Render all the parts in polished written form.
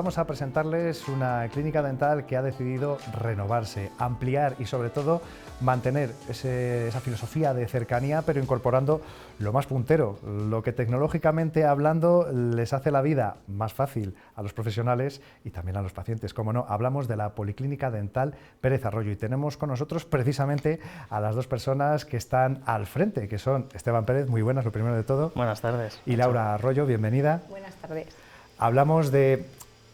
Vamos a presentarles una clínica dental que ha decidido renovarse, ampliar y sobre todo mantener esa filosofía de cercanía, pero incorporando lo más puntero, lo que tecnológicamente hablando les hace la vida más fácil a los profesionales y también a los pacientes. Como no, hablamos de la Policlínica Dental Pérez Arroyo y tenemos con nosotros precisamente a las dos personas que están al frente, que son Esteban Pérez, muy buenas, lo primero de todo. Buenas tardes. Y Laura Arroyo, bienvenida. Buenas tardes. Hablamos de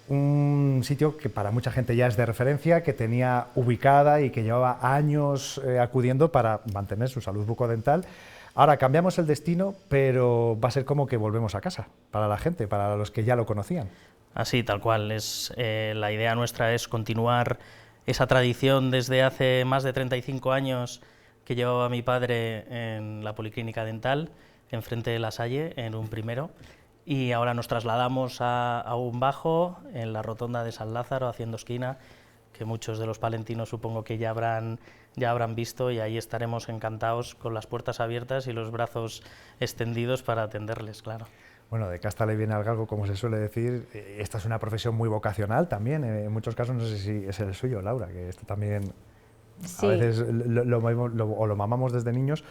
un sitio que para mucha gente ya es de referencia, que tenía ubicada y que llevaba años acudiendo para mantener su salud bucodental. Ahora cambiamos el destino, pero va a ser como que volvemos a casa, para la gente, para los que ya lo conocían. Así, tal cual. La idea nuestra es continuar esa tradición desde hace más de 35 años que llevaba mi padre en la Policlínica Dental, enfrente de La Salle, en un primero. Y ahora nos trasladamos a un bajo, en la rotonda de San Lázaro, haciendo esquina, que muchos de los palentinos supongo que ya habrán visto, y ahí estaremos encantados con las puertas abiertas y los brazos extendidos para atenderles, claro. Bueno, de casta le viene al galgo, como se suele decir. Esta es una profesión muy vocacional también, en muchos casos, no sé si es el suyo, Laura, que esto también sí. A veces lo mamamos desde niños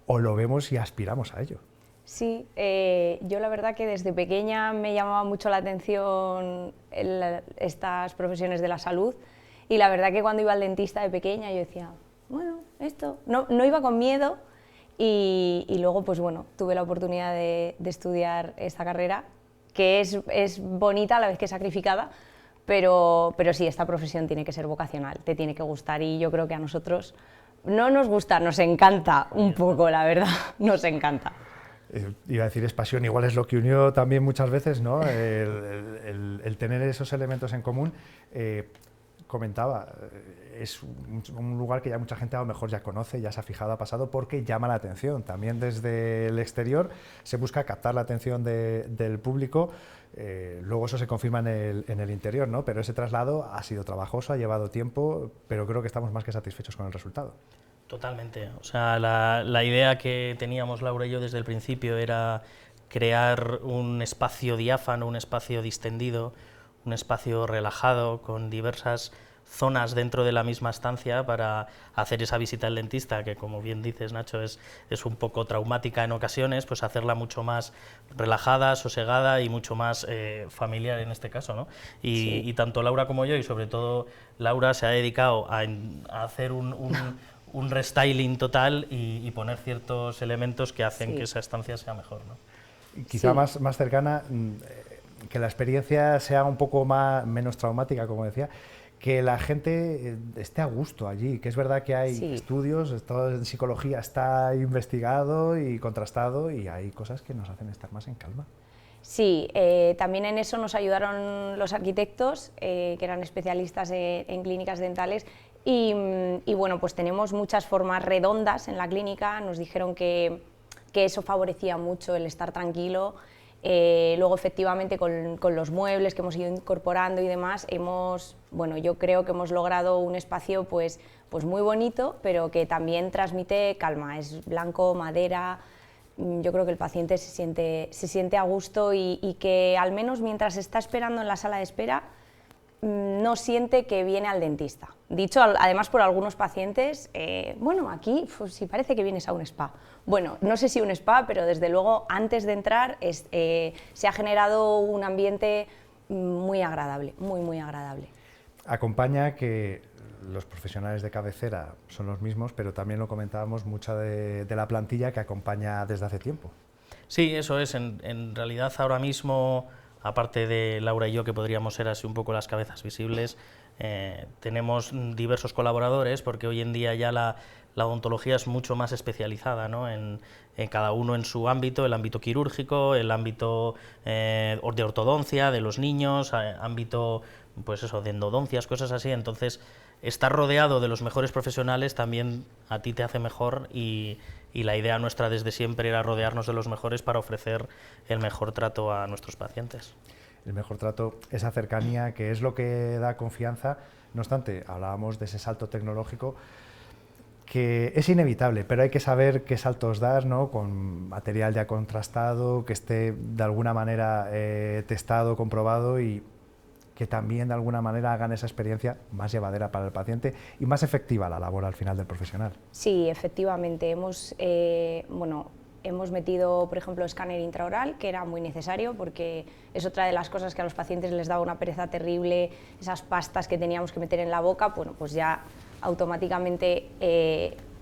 o lo vemos y aspiramos a ello. Sí, yo la verdad que desde pequeña me llamaba mucho la atención estas profesiones de la salud, y la verdad que cuando iba al dentista de pequeña yo decía, bueno, esto, no iba con miedo, y luego pues bueno, tuve la oportunidad de estudiar esta carrera, que es bonita a la vez que sacrificada, pero sí, esta profesión tiene que ser vocacional, te tiene que gustar, y yo creo que a nosotros no nos gusta, nos encanta un poco, la verdad, nos encanta. Iba a decir es pasión, igual es lo que unió también muchas veces, ¿no? El tener esos elementos en común. Comentaba, es un lugar que ya mucha gente a lo mejor ya conoce, ya se ha fijado, ha pasado, porque llama la atención. También desde el exterior se busca captar la atención del público, luego eso se confirma en el interior, ¿no? Pero ese traslado ha sido trabajoso, ha llevado tiempo, pero creo que estamos más que satisfechos con el resultado. Totalmente. O sea, la idea que teníamos Laura y yo desde el principio era crear un espacio diáfano, un espacio distendido, un espacio relajado, con diversas zonas dentro de la misma estancia para hacer esa visita al dentista, que como bien dices, Nacho, es un poco traumática en ocasiones, pues hacerla mucho más relajada, sosegada y mucho más familiar en este caso, ¿no? Y tanto Laura como yo, y sobre todo Laura, se ha dedicado a hacer un restyling total y poner ciertos elementos que hacen que esa estancia sea mejor, ¿no? Quizá más cercana, que la experiencia sea un poco menos traumática, como decía, que la gente esté a gusto allí, que es verdad que hay estudios, todo en psicología está investigado y contrastado, y hay cosas que nos hacen estar más en calma. Sí, también en eso nos ayudaron los arquitectos, que eran especialistas en clínicas dentales, y bueno, pues tenemos muchas formas redondas en la clínica. Nos dijeron que eso favorecía mucho el estar tranquilo. Luego efectivamente con los muebles que hemos ido incorporando y demás, bueno, yo creo que hemos logrado un espacio pues muy bonito, pero que también transmite calma. Es blanco, madera. Yo creo que el paciente se siente a gusto, y que al menos mientras está esperando en la sala de espera no siente que viene al dentista. Dicho además por algunos pacientes, bueno, aquí pues sí parece que vienes a un spa. Bueno, no sé si un spa, pero desde luego antes de entrar se ha generado un ambiente muy agradable, muy agradable. Acompaña que los profesionales de cabecera son los mismos, pero también lo comentábamos, mucha de la plantilla que acompaña desde hace tiempo. Sí, eso es. En realidad ahora mismo, aparte de Laura y yo, que podríamos ser así un poco las cabezas visibles, tenemos diversos colaboradores, porque hoy en día ya la odontología es mucho más especializada, ¿no? En cada uno en su ámbito, el ámbito quirúrgico, el ámbito de ortodoncia de los niños, ámbito pues eso, de endodoncias, cosas así. Entonces, estar rodeado de los mejores profesionales también a ti te hace mejor, y la idea nuestra desde siempre era rodearnos de los mejores para ofrecer el mejor trato a nuestros pacientes. El mejor trato, esa cercanía, que es lo que da confianza. No obstante, hablábamos de ese salto tecnológico, que es inevitable, pero hay que saber qué saltos dar, ¿no? Con material ya contrastado, que esté de alguna manera testado, comprobado, y que también de alguna manera hagan esa experiencia más llevadera para el paciente y más efectiva la labor al final del profesional. Sí, efectivamente. Hemos metido, por ejemplo, escáner intraoral, que era muy necesario porque es otra de las cosas que a los pacientes les daba una pereza terrible, esas pastas que teníamos que meter en la boca, bueno, pues ya automáticamente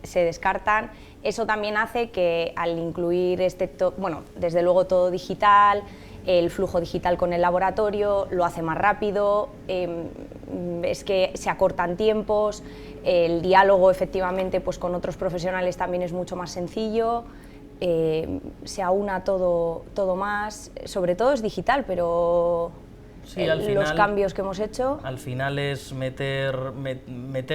se descartan. Eso también hace que al incluir desde luego todo digital, el flujo digital con el laboratorio lo hace más rápido, es que se acortan tiempos, el diálogo efectivamente pues con otros profesionales también es mucho más sencillo, se aúna todo más, sobre todo es digital, pero sí, al final, los cambios que hemos hecho... Al final es meter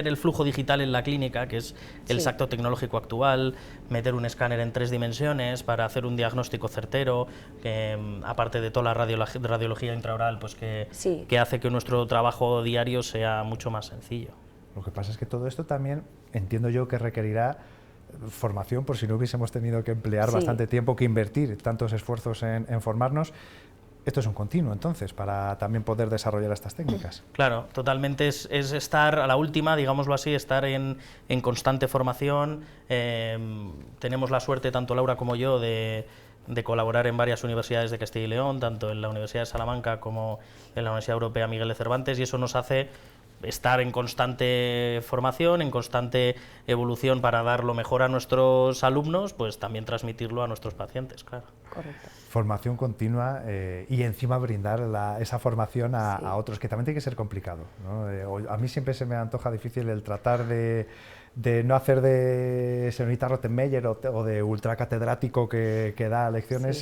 el flujo digital en la clínica, que es el salto tecnológico actual, meter un escáner en 3 dimensiones para hacer un diagnóstico certero, que aparte de toda la radiología intraoral, pues que hace que nuestro trabajo diario sea mucho más sencillo. Lo que pasa es que todo esto también entiendo yo que requerirá formación, por si no hubiésemos tenido que emplear bastante tiempo, que invertir tantos esfuerzos en formarnos. Esto es un continuo, entonces, para también poder desarrollar estas técnicas. Claro, totalmente es estar a la última, digámoslo así, estar en constante formación. Tenemos la suerte, tanto Laura como yo, de colaborar en varias universidades de Castilla y León, tanto en la Universidad de Salamanca como en la Universidad Europea Miguel de Cervantes, y eso nos hace estar en constante formación, en constante evolución para dar lo mejor a nuestros alumnos, pues también transmitirlo a nuestros pacientes, claro. Correcto. Formación continua y encima brindar esa formación a otros, que también tiene que ser complicado, ¿no? A mí siempre se me antoja difícil el tratar de no hacer de señorita Rottenmeier o de ultracatedrático que da lecciones,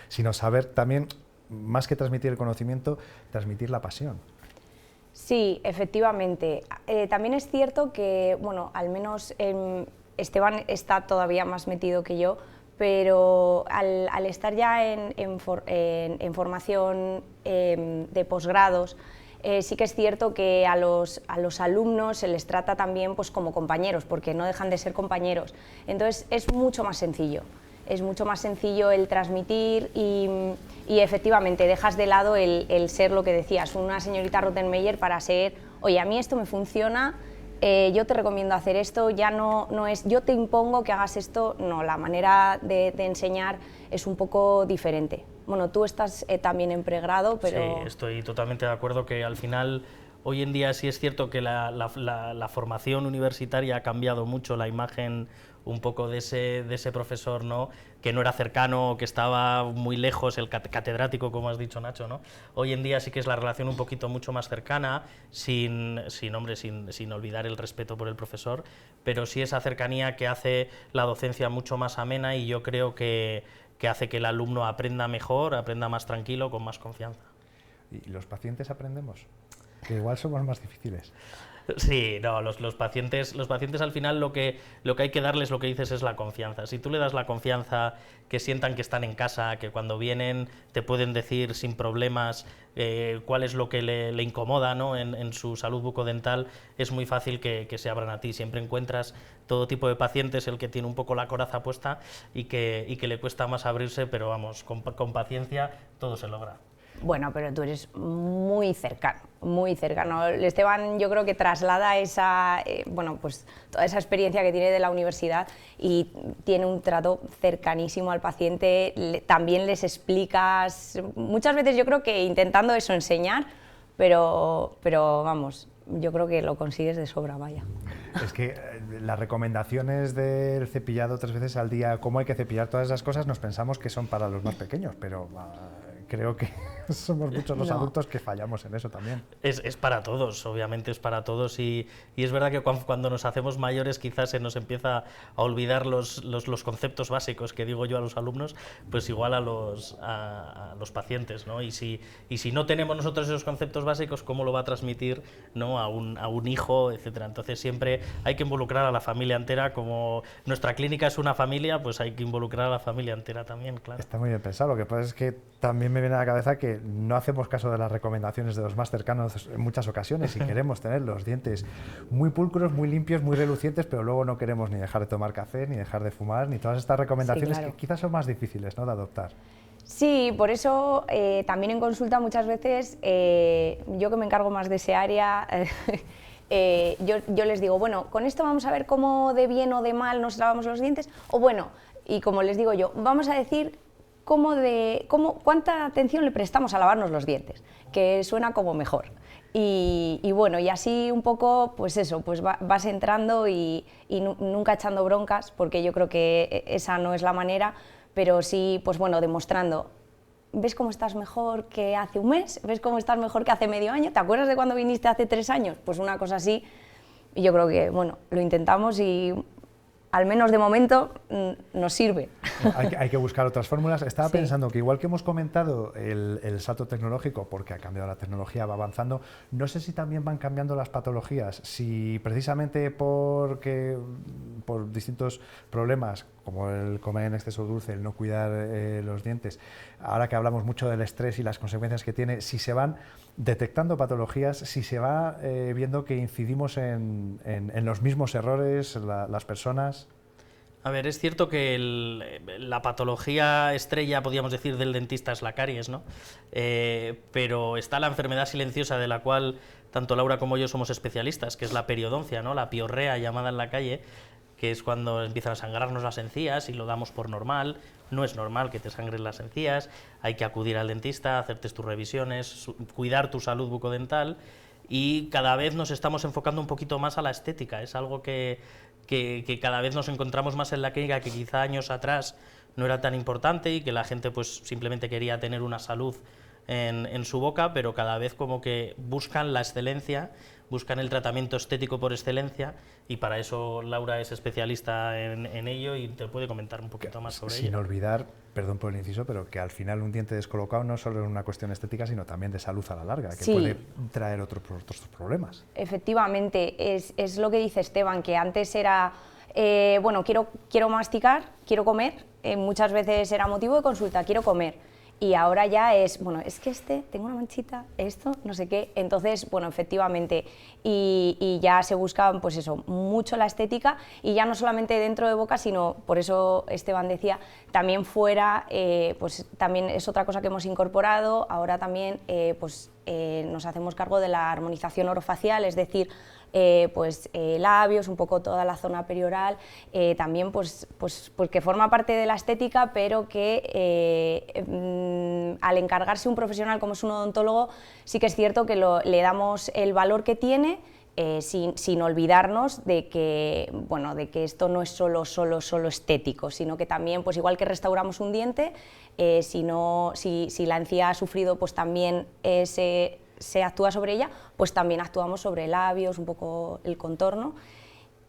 sino saber también, más que transmitir el conocimiento, transmitir la pasión. Sí, efectivamente. También es cierto que, bueno, al menos Esteban está todavía más metido que yo, pero al estar ya en formación de posgrados, sí que es cierto que a los alumnos se les trata también pues, como compañeros, porque no dejan de ser compañeros. Entonces es mucho más sencillo. Es mucho más sencillo el transmitir y efectivamente dejas de lado el ser lo que decías, una señorita Rottenmeier para ser, oye, a mí esto me funciona, yo te recomiendo hacer esto, ya no es yo te impongo que hagas esto, no, la manera de enseñar es un poco diferente. Bueno, tú estás también en pregrado, pero... Sí, estoy totalmente de acuerdo que al final... Hoy en día sí es cierto que la formación universitaria ha cambiado mucho la imagen un poco de ese profesor, ¿no? Que no era cercano, que estaba muy lejos, el catedrático, como has dicho, Nacho, ¿no? Hoy en día sí que es la relación un poquito mucho más cercana, sin olvidar el respeto por el profesor, pero sí esa cercanía que hace la docencia mucho más amena y yo creo que hace que el alumno aprenda mejor, aprenda más tranquilo, con más confianza. ¿Y los pacientes aprendemos? Que igual somos más difíciles. Sí, no, los pacientes al final lo que hay que darles, lo que dices, es la confianza. Si tú le das la confianza, que sientan que están en casa, que cuando vienen te pueden decir sin problemas cuál es lo que le incomoda, ¿no? en su salud bucodental, es muy fácil que se abran a ti. Siempre encuentras todo tipo de pacientes, el que tiene un poco la coraza puesta y que le cuesta más abrirse, pero vamos, con paciencia todo se logra. Bueno, pero tú eres muy cercano, muy cercano. Esteban yo creo que traslada pues toda esa experiencia que tiene de la universidad y tiene un trato cercanísimo al paciente, también les explicas, muchas veces yo creo que intentando eso enseñar, pero vamos, yo creo que lo consigues de sobra, vaya. Es que las recomendaciones del cepillado 3 veces al día, cómo hay que cepillar, todas esas cosas, nos pensamos que son para los más pequeños, pero creo que somos muchos los adultos que fallamos en eso también. Es para todos, obviamente es para todos y es verdad que cuando nos hacemos mayores quizás se nos empieza a olvidar los conceptos básicos que digo yo a los alumnos, pues igual a los pacientes, ¿no? Y si no tenemos nosotros esos conceptos básicos, ¿cómo lo va a transmitir, ¿no? a un hijo, etcétera? Entonces siempre hay que involucrar a la familia entera, como nuestra clínica es una familia, pues hay que involucrar a la familia entera también, claro. Está muy bien pensado, lo que pasa es que también me viene a la cabeza que no hacemos caso de las recomendaciones de los más cercanos en muchas ocasiones y queremos tener los dientes muy pulcros, muy limpios, muy relucientes, pero luego no queremos ni dejar de tomar café, ni dejar de fumar, ni todas estas recomendaciones que quizás son más difíciles, ¿no?, de adoptar. Sí, por eso también en consulta muchas veces, yo que me encargo más de ese área, yo les digo, bueno, con esto vamos a ver cómo de bien o de mal nos lavamos los dientes, o bueno, y como les digo yo, vamos a decir cuánta atención le prestamos a lavarnos los dientes, que suena como mejor. Y bueno, y así un poco, pues eso, pues vas entrando y nunca echando broncas, porque yo creo que esa no es la manera, pero sí, pues bueno, demostrando, ¿ves cómo estás mejor que hace un mes? ¿Ves cómo estás mejor que hace medio año? ¿Te acuerdas de cuando viniste hace 3 años? Pues una cosa así, y yo creo que, bueno, lo intentamos y al menos de momento nos sirve. Hay que buscar otras fórmulas. Estaba Sí. pensando que igual que hemos comentado el salto tecnológico, porque ha cambiado la tecnología, va avanzando, no sé si también van cambiando las patologías, si precisamente por distintos problemas, como el comer en exceso dulce, el no cuidar los dientes, ahora que hablamos mucho del estrés y las consecuencias que tiene, si se van detectando patologías, si se va viendo que incidimos en los mismos errores, las personas. A ver, es cierto que la patología estrella, podríamos decir, del dentista es la caries, ¿no? Pero está la enfermedad silenciosa de la cual tanto Laura como yo somos especialistas, que es la periodoncia, ¿no? La piorrea llamada en la calle, que es cuando empiezan a sangrarnos las encías y lo damos por normal. No es normal que te sangren las encías, hay que acudir al dentista, hacerte tus revisiones, cuidar tu salud bucodental, y cada vez nos estamos enfocando un poquito más a la estética. Es algo que cada vez nos encontramos más en la clínica, que quizá años atrás no era tan importante y que la gente pues simplemente quería tener una salud en su boca, pero cada vez como que buscan la excelencia, buscan el tratamiento estético por excelencia, y para eso Laura es especialista en ello y te puede comentar un poquito más sobre ello. Sin olvidar, perdón por el inciso, pero que al final un diente descolocado no solo es una cuestión estética, sino también de salud a la larga, que Sí. puede traer otros problemas. Efectivamente, es lo que dice Esteban, que antes era, bueno, quiero masticar, quiero comer, muchas veces era motivo de consulta, quiero comer. Y ahora ya es, bueno, es que tengo una manchita, esto, no sé qué. Entonces, bueno, efectivamente, y ya se busca, pues eso, mucho la estética, y ya no solamente dentro de boca, sino, por eso Esteban decía, también fuera, pues también es otra cosa que hemos incorporado. Ahora también, nos hacemos cargo de la armonización orofacial, es decir, labios, un poco toda la zona perioral, también pues que forma parte de la estética, pero que al encargarse un profesional como es un odontólogo, sí que es cierto que le damos el valor que tiene, sin olvidarnos de que, bueno, de que esto no es solo estético, sino que también, pues igual que restauramos un diente, si la encía ha sufrido, pues también se actúa sobre ella, pues también actuamos sobre labios, un poco el contorno.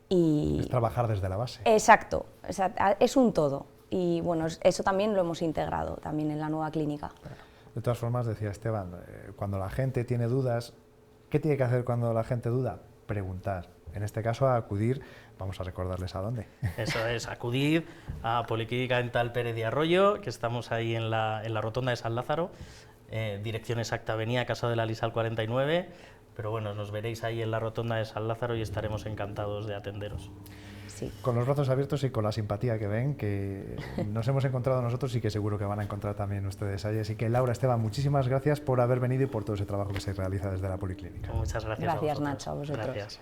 Es trabajar desde la base. Exacto, es un todo, y bueno, eso también lo hemos integrado también en la nueva clínica. De todas formas, decía Esteban, cuando la gente tiene dudas, ¿qué tiene que hacer cuando la gente duda? Preguntar. En este caso, a acudir, vamos a recordarles a dónde. Eso es, acudir a Policlínica Dental Pérez de Arroyo, que estamos ahí en la rotonda de San Lázaro, dirección exacta, Avenida Casado de la Lisal 49, pero bueno, nos veréis ahí en la rotonda de San Lázaro y estaremos encantados de atenderos. Sí. Con los brazos abiertos y con la simpatía que ven, que nos hemos encontrado nosotros y que seguro que van a encontrar también ustedes ahí. Así que Laura, Esteban, muchísimas gracias por haber venido y por todo ese trabajo que se realiza desde la Policlínica. Muchas gracias. Gracias, a vosotros. Nacho, a vosotros. Gracias.